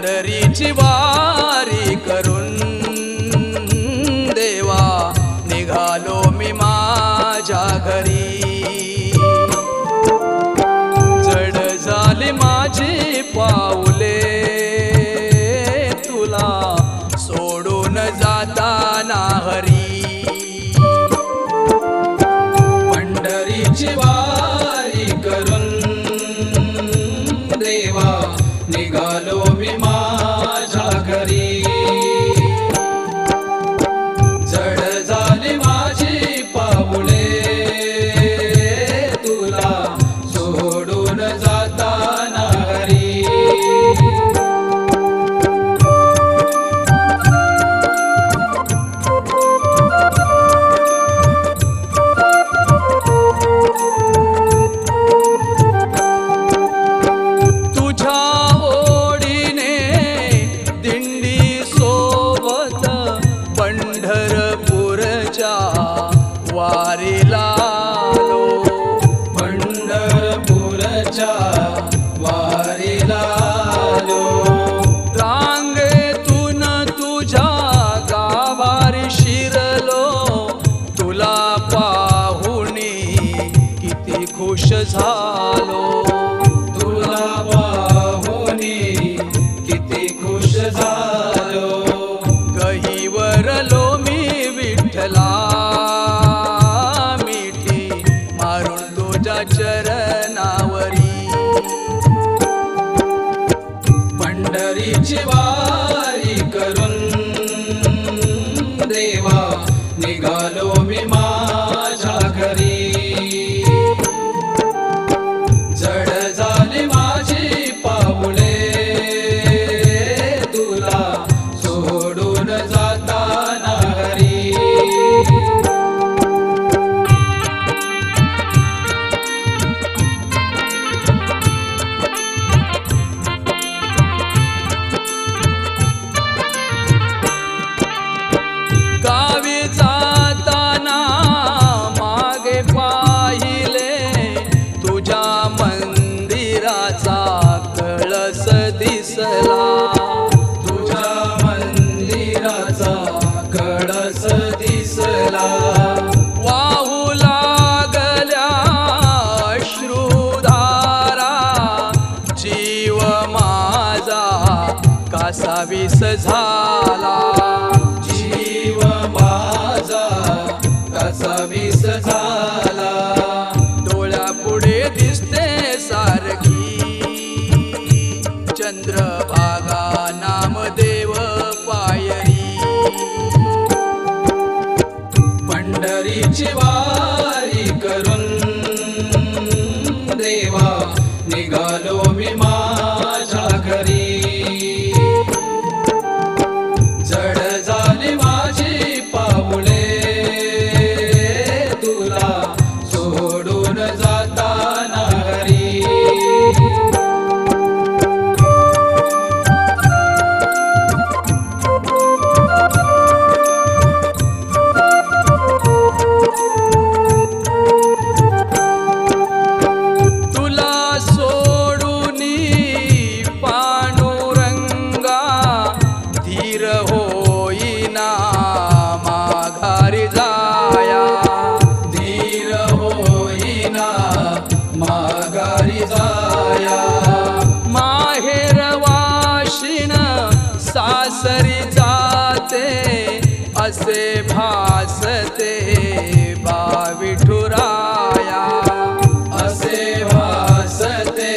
पंढरीची वारी करून देवा निघालो मी माझ्या घरी। जड झाली माझी पाऊले तुला सोडून जाताना हरी। पंढरीची वारी करून देवा निघालो मी माझ्या घरी। जड झाली माझी पाऊले तुला सोडून जाताना हरी। वारीला आलो पंढरपूरच्या वारीला आलो। रांगेतून तुझ्या गावारी शिरलो तुला पाहुनी किती खुश झालो। तुला पाहुनी किती खुश झालो। गहीवरलो मी विठ्ठला चरणावरी। पंढरीची वारी करून देवा निघालो मी माझ्या घरी। जड झाली माझी पाऊले तुला सोडून जाताना हरी। गावी जाताना मागे पाहिले तुझ्या मंदिराचा कळस दिसला। तुझ्या मंदिराचा कळस दिसला। वाहू लागल्या अश्रुधारा जीव माझा कासावीस झाला। जीव माझा कासावीस झाला। डोळ्यापुढे दिसते सारखी चंद्रभागा नामदेव पायरी। पंढरीची वारी करून देवा निघालो मी माझ्या घरी। जड झाली माझी पाऊले तुला सोडून जाताना हरी। तुला सोडूनी पांडुरंगा धीर होईना माघारी जाया। धीर होईना माघारी जाया। माहेर वाशिण सासरी जाते असे भासते बा विठुराया। असे भासते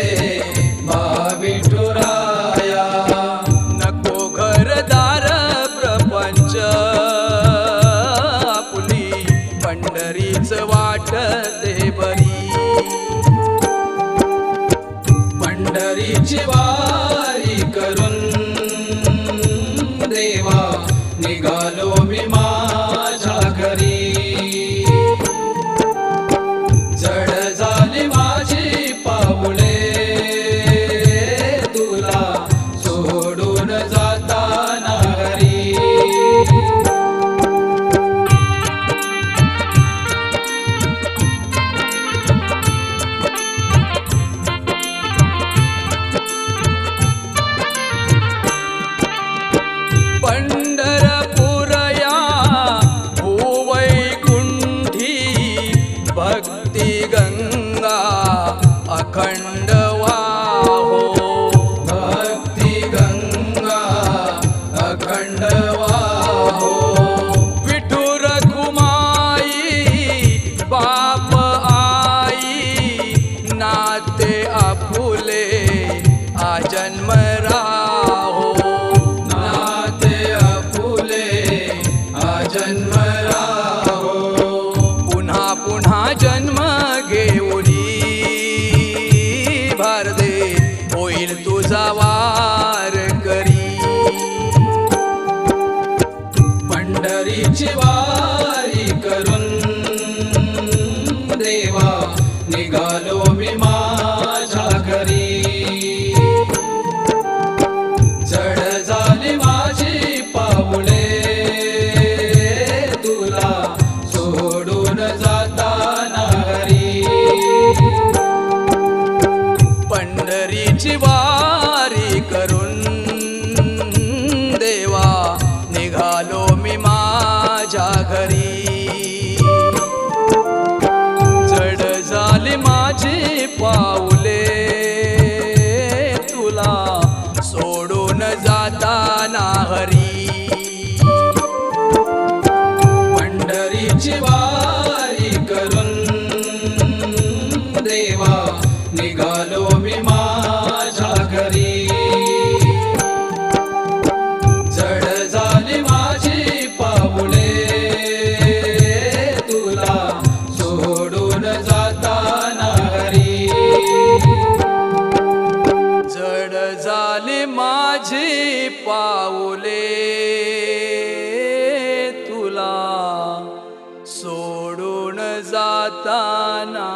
बा विठुराया। नको घरदार प्रपंच आपुली पंढरीच वाटते बरी। पंढरीची वारी करून देवा निघालो मी माझ्या घरी। जड झाली माझी पाऊले तुला सोडून जाताना हरी। जाताना हरी. पंढरीची वारी करून देवा निघालो मी माझ्या घरी. जड झाली माझी पाऊले तुला सोडून जाताना हरी. जड झाली माझी पाऊले तुला सोडून जाताना